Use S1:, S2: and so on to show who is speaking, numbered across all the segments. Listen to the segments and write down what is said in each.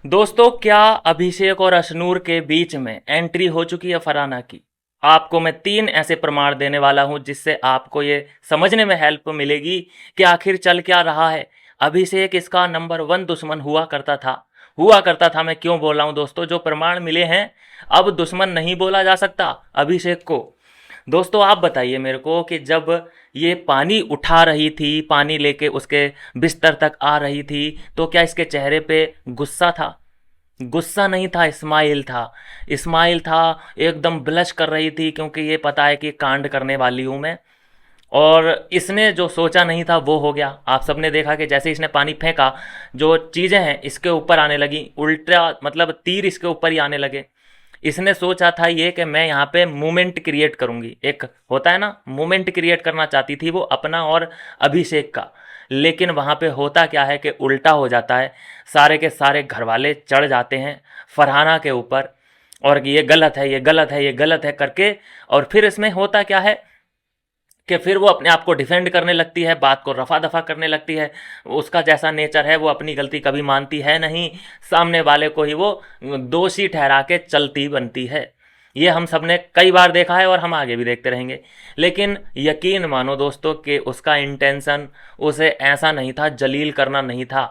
S1: दोस्तों, क्या अभिषेक और अशनूर के बीच में एंट्री हो चुकी है फरहाना की? आपको मैं 3 ऐसे प्रमाण देने वाला हूं जिससे आपको ये समझने में हेल्प मिलेगी कि आखिर चल क्या रहा है। अभिषेक इसका नंबर 1 दुश्मन हुआ करता था। मैं क्यों बोल रहा हूं दोस्तों? जो प्रमाण मिले हैं, अब दुश्मन नहीं बोला जा सकता अभिषेक को। दोस्तों, आप बताइए मेरे को कि जब ये पानी उठा रही थी, पानी लेके उसके बिस्तर तक आ रही थी, तो क्या इसके चेहरे पे गुस्सा था? गुस्सा नहीं था, स्माइल था। स्माइल था, एकदम ब्लश कर रही थी क्योंकि ये पता है कि कांड करने वाली हूँ मैं। और इसने जो सोचा नहीं था वो हो गया। आप सबने देखा कि जैसे इसने पानी फेंका, जो चीज़ें हैं इसके ऊपर आने लगी, उल्टा मतलब तीर इसके ऊपर ही आने लगे। इसने सोचा था ये कि मैं यहाँ पे मूवमेंट क्रिएट करूँगी, एक होता है ना, मूवमेंट क्रिएट करना चाहती थी वो अपना और अभिषेक का। लेकिन वहाँ पे होता क्या है कि उल्टा हो जाता है, सारे के सारे घर वाले चढ़ जाते हैं फरहाना के ऊपर, और ये गलत है, ये गलत है, ये गलत है करके। और फिर इसमें होता क्या है कि फिर वो अपने आप को डिफेंड करने लगती है, बात को रफा दफा करने लगती है। उसका जैसा नेचर है, वो अपनी गलती कभी मानती है नहीं, सामने वाले को ही वो दोषी ठहरा के चलती बनती है। ये हम सब ने कई बार देखा है और हम आगे भी देखते रहेंगे। लेकिन यकीन मानो दोस्तों कि उसका इंटेंशन उसे ऐसा नहीं था, जलील करना नहीं था,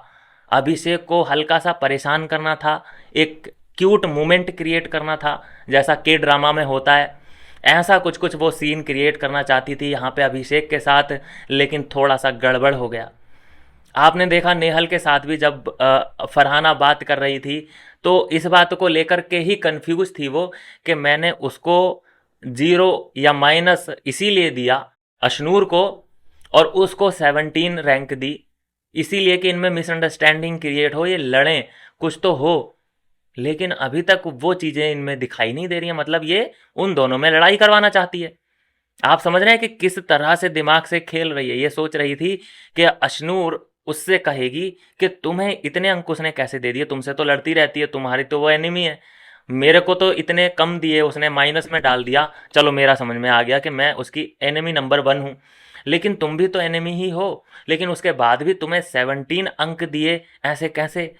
S1: अभिषेक को हल्का सा परेशान करना था, एक क्यूट मोमेंट क्रिएट करना था, जैसा के ड्रामा में होता है। ऐसा कुछ कुछ वो सीन क्रिएट करना चाहती थी यहाँ पे अभिषेक के साथ, लेकिन थोड़ा सा गड़बड़ हो गया। आपने देखा नेहल के साथ भी जब फरहाना बात कर रही थी, तो इस बात को लेकर के ही कंफ्यूज थी वो कि मैंने उसको जीरो या माइनस इसीलिए दिया अशनूर को, और उसको 17 रैंक दी इसीलिए कि इनमें मिसअंडरस्टैंडिंग क्रिएट हो, ये लड़ें, कुछ तो हो। लेकिन अभी तक वो चीज़ें इनमें दिखाई नहीं दे रही हैं, मतलब ये उन दोनों में लड़ाई करवाना चाहती है। आप समझ रहे हैं कि किस तरह से दिमाग से खेल रही है? ये सोच रही थी कि अशनूर उससे कहेगी कि तुम्हें इतने अंक उसने कैसे दे दिए, तुमसे तो लड़ती रहती है, तुम्हारी तो वो एनिमी है, मेरे को तो इतने कम दिए, उसने माइनस में डाल दिया। चलो, मेरा समझ में आ गया कि मैं उसकी एनिमी नंबर 1 हूँ, लेकिन तुम भी तो एनिमी ही हो, लेकिन उसके बाद भी तुम्हें 17 अंक दिए, ऐसे कैसे?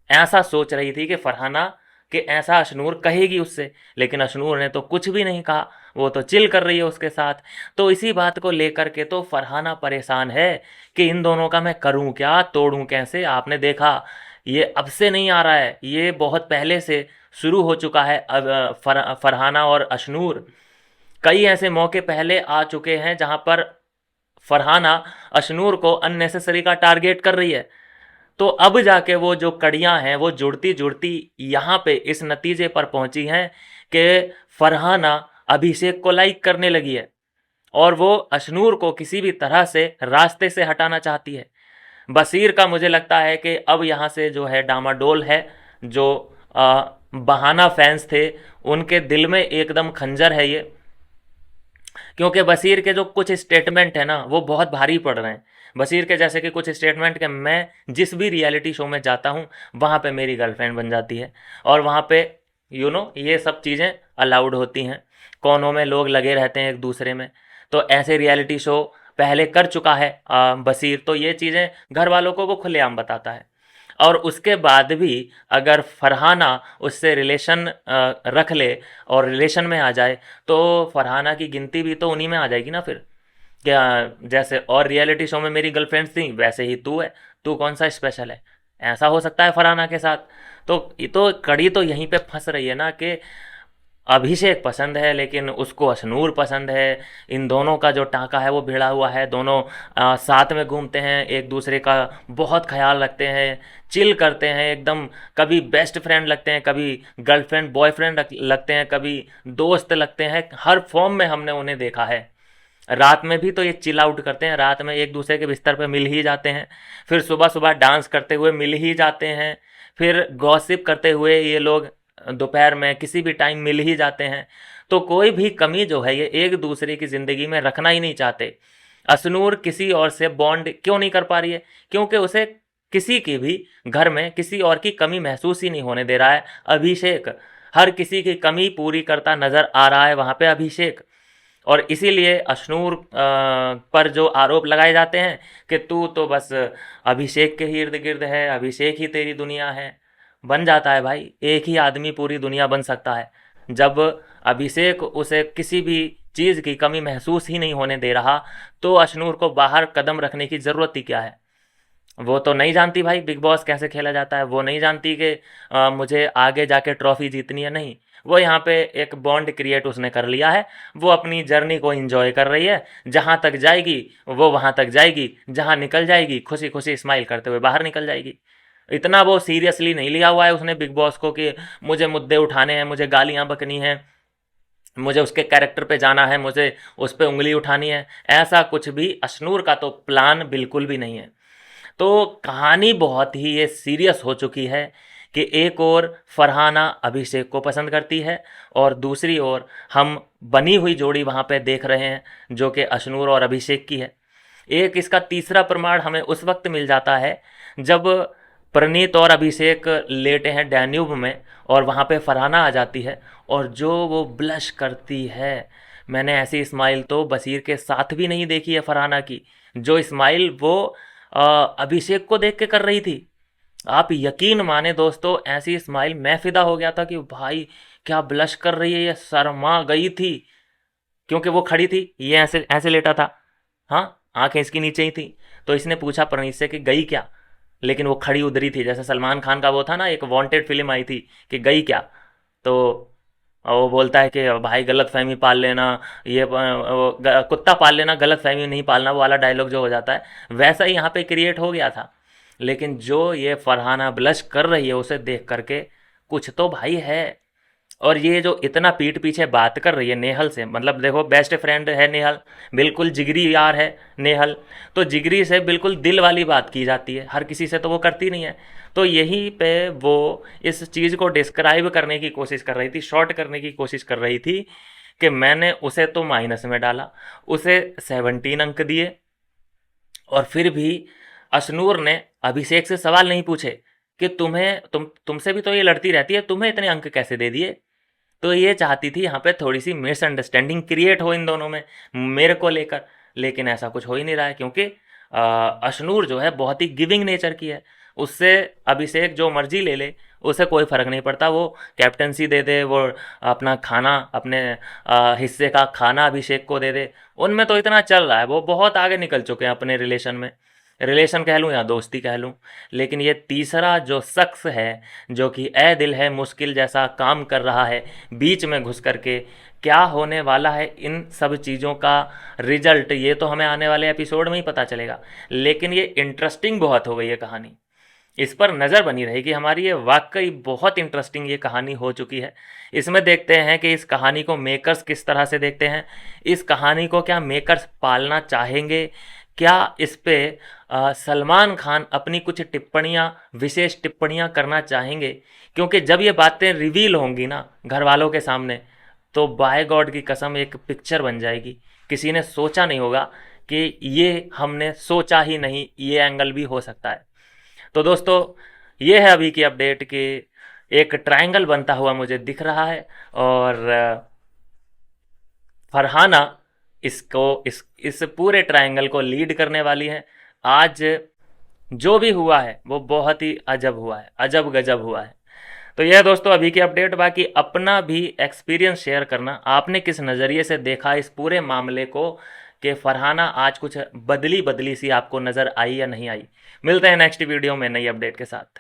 S1: ऐसा सोच रही थी कि फरहाना कि ऐसा अशनूर कहेगी उससे, लेकिन अशनूर ने तो कुछ भी नहीं कहा, वो तो चिल कर रही है उसके साथ। तो इसी बात को लेकर के तो फरहाना परेशान है कि इन दोनों का मैं करूं क्या, तोड़ूं कैसे। आपने देखा, ये अब से नहीं आ रहा है, ये बहुत पहले से शुरू हो चुका है। अब फरहाना और अशनूर कई ऐसे मौके पहले आ चुके हैं जहां पर फरहाना अशनूर को अननेसेसरी का टारगेट कर रही है। तो अब जाके वो जो कड़ियां हैं वो जुड़ती जुड़ती यहाँ पे इस नतीजे पर पहुंची हैं कि फरहाना अभिषेक को लाइक करने लगी है, और वो अशनूर को किसी भी तरह से रास्ते से हटाना चाहती है। बसीर का मुझे लगता है कि अब यहाँ से जो है डामाडोल है। जो बहाना फैंस थे, उनके दिल में एकदम खंजर है ये, क्योंकि बशीर के जो कुछ स्टेटमेंट है ना वो बहुत भारी पड़ रहे हैं। बशीर के जैसे कि कुछ स्टेटमेंट के मैं जिस भी रियलिटी शो में जाता हूँ वहाँ पे मेरी गर्लफ्रेंड बन जाती है, और वहाँ पे ये सब चीज़ें अलाउड होती हैं, कोनों में लोग लगे रहते हैं एक दूसरे में। तो ऐसे रियलिटी शो पहले कर चुका है बशीर, तो ये चीज़ें घर वालों को वो खुलेआम बताता है। और उसके बाद भी अगर फरहाना उससे रिलेशन रख ले और रिलेशन में आ जाए, तो फरहाना की गिनती भी तो उन्हीं में आ जाएगी ना फिर। क्या, जैसे और रियलिटी शो में मेरी गर्लफ्रेंड्स थी, वैसे ही तू है, तू कौन सा स्पेशल है? ऐसा हो सकता है फरहाना के साथ। तो ये तो कड़ी तो यहीं पे फंस रही है ना कि अभिषेक पसंद है लेकिन उसको अशनूर पसंद है। इन दोनों का जो टांका है वो भिड़ा हुआ है, दोनों साथ में घूमते हैं, एक दूसरे का बहुत ख्याल रखते हैं, चिल करते हैं एकदम। कभी बेस्ट फ्रेंड लगते हैं, कभी गर्लफ्रेंड बॉयफ्रेंड लगते हैं, कभी दोस्त लगते हैं, हर फॉर्म में हमने उन्हें देखा है। रात में भी तो ये चिल आउट करते हैं, रात में एक दूसरे के बिस्तर पर मिल ही जाते हैं, फिर सुबह सुबह डांस करते हुए मिल ही जाते हैं, फिर गॉसिप करते हुए ये लोग दोपहर में किसी भी टाइम मिल ही जाते हैं। तो कोई भी कमी जो है ये एक दूसरे की ज़िंदगी में रखना ही नहीं चाहते। असनूर किसी और से बॉन्ड क्यों नहीं कर पा रही है? क्योंकि उसे किसी की भी घर में किसी और की कमी महसूस ही नहीं होने दे रहा है अभिषेक। हर किसी की कमी पूरी करता नज़र आ रहा है वहाँ पे अभिषेक। और इसीलिए अशनूर पर जो आरोप लगाए जाते हैं कि तू तो बस अभिषेक के ही इर्द गिर्द है, अभिषेक ही तेरी दुनिया है, बन जाता है भाई। एक ही आदमी पूरी दुनिया बन सकता है। जब अभिषेक उसे किसी भी चीज़ की कमी महसूस ही नहीं होने दे रहा, तो अशनूर को बाहर कदम रखने की ज़रूरत ही क्या है। वो तो नहीं जानती भाई बिग बॉस कैसे खेला जाता है, वो नहीं जानती कि मुझे आगे जाके ट्रॉफी जीतनी है, नहीं। वो यहाँ पे एक बॉन्ड क्रिएट उसने कर लिया है। वो अपनी जर्नी को एंजॉय कर रही है। जहाँ तक जाएगी वो वहाँ तक जाएगी, जहाँ निकल जाएगी खुशी खुशी स्माइल करते हुए बाहर निकल जाएगी। इतना वो सीरियसली नहीं लिया हुआ है उसने बिग बॉस को कि मुझे मुद्दे उठाने हैं, मुझे गालियाँ बकनी हैं, मुझे उसके कैरेक्टर पे जाना है, मुझे उस पर उंगली उठानी है। ऐसा कुछ भी अशनूर का तो प्लान बिल्कुल भी नहीं है। तो कहानी बहुत ही ये सीरियस हो चुकी है कि एक ओर फरहाना अभिषेक को पसंद करती है और दूसरी ओर हम बनी हुई जोड़ी वहाँ पे देख रहे हैं जो कि अशनूर और अभिषेक की है। एक इसका तीसरा प्रमाण हमें उस वक्त मिल जाता है जब प्रणीत और अभिषेक लेटे हैं डैन्यूब में और वहाँ पे फरहाना आ जाती है और जो वो ब्लश करती है, मैंने ऐसी स्माइल तो बशीर के साथ भी नहीं देखी है फरहाना की। जो स्माइल वो अभिषेक को देख के कर रही थी, आप यकीन माने दोस्तों, ऐसी स्माइल मैं फिदा हो गया था कि भाई क्या ब्लश कर रही है, ये शर्मा गई थी। क्योंकि वो खड़ी थी, ये ऐसे ऐसे लेटा था, हाँ आंखें इसकी नीचे ही थी। तो इसने पूछा प्रणीत से कि गई क्या, लेकिन वो खड़ी उधरी थी। जैसे सलमान खान का वो था ना, एक वांटेड फिल्म आई थी कि गई क्या, तो वो बोलता है कि भाई गलत फहमी पाल लेना, ये कुत्ता पाल लेना, गलत फहमी नहीं पालना, वो वाला डायलॉग जो हो जाता है, वैसा ही यहाँ पे क्रिएट हो गया था। लेकिन जो ये फरहाना ब्लश कर रही है उसे देख करके, कुछ तो भाई है। और ये जो इतना पीठ पीछे बात कर रही है नेहल से, मतलब देखो बेस्ट फ्रेंड है नेहल, बिल्कुल जिगरी यार है नेहल, तो जिगरी से बिल्कुल दिल वाली बात की जाती है, हर किसी से तो वो करती नहीं है। तो यहीं पे वो इस चीज़ को डिस्क्राइब करने की कोशिश कर रही थी, शॉर्ट करने की कोशिश कर रही थी कि मैंने उसे तो माइनस में डाला, उसे 17 अंक दिए, और फिर भी अशनूर ने अभिषेक से सवाल नहीं पूछे कि तुमसे भी तो ये लड़ती रहती है, तुम्हें इतने अंक कैसे दे दिए। तो ये चाहती थी यहाँ पे थोड़ी सी मिसअंडरस्टैंडिंग क्रिएट हो इन दोनों में मेरे को लेकर, लेकिन ऐसा कुछ हो ही नहीं रहा है क्योंकि अशनूर जो है बहुत ही गिविंग नेचर की है। उससे अभिषेक जो मर्जी ले ले, उसे कोई फ़र्क नहीं पड़ता, वो कैप्टनसी दे दे, वो अपना खाना, अपने हिस्से का खाना अभिषेक को दे दे, उनमें तो इतना चल रहा है, वो बहुत आगे निकल चुके हैं अपने रिलेशन में। रिलेशन कह लूँ या दोस्ती कह लूँ। लेकिन ये तीसरा जो शख्स है जो कि ए दिल है मुश्किल जैसा काम कर रहा है बीच में घुस करके, क्या होने वाला है इन सब चीज़ों का रिजल्ट, ये तो हमें आने वाले एपिसोड में ही पता चलेगा। लेकिन ये इंटरेस्टिंग बहुत हो गई है कहानी, इस पर नज़र बनी रहेगी हमारी। ये वाकई बहुत इंटरेस्टिंग ये कहानी हो चुकी है। इसमें देखते हैं कि इस कहानी को मेकर्स किस तरह से देखते हैं, इस कहानी को क्या मेकर्स पालना चाहेंगे, क्या इस पे सलमान खान अपनी कुछ टिप्पणियाँ, विशेष टिप्पणियाँ करना चाहेंगे। क्योंकि जब ये बातें रिवील होंगी ना घर वालों के सामने, तो बाय गॉड की कसम एक पिक्चर बन जाएगी। किसी ने सोचा नहीं होगा कि ये हमने सोचा ही नहीं, ये एंगल भी हो सकता है। तो दोस्तों ये है अभी की अपडेट कि एक ट्रायंगल बनता हुआ मुझे दिख रहा है और फरहाना इसको इस पूरे ट्रायंगल को लीड करने वाली है। आज जो भी हुआ है वो बहुत ही अजब हुआ है, अजब गजब हुआ है। तो यह दोस्तों अभी की अपडेट। बाकी अपना भी एक्सपीरियंस शेयर करना, आपने किस नज़रिए से देखा इस पूरे मामले को, कि फरहाना आज कुछ बदली बदली सी आपको नज़र आई या नहीं आई। मिलते हैं नेक्स्ट वीडियो में नई अपडेट के साथ।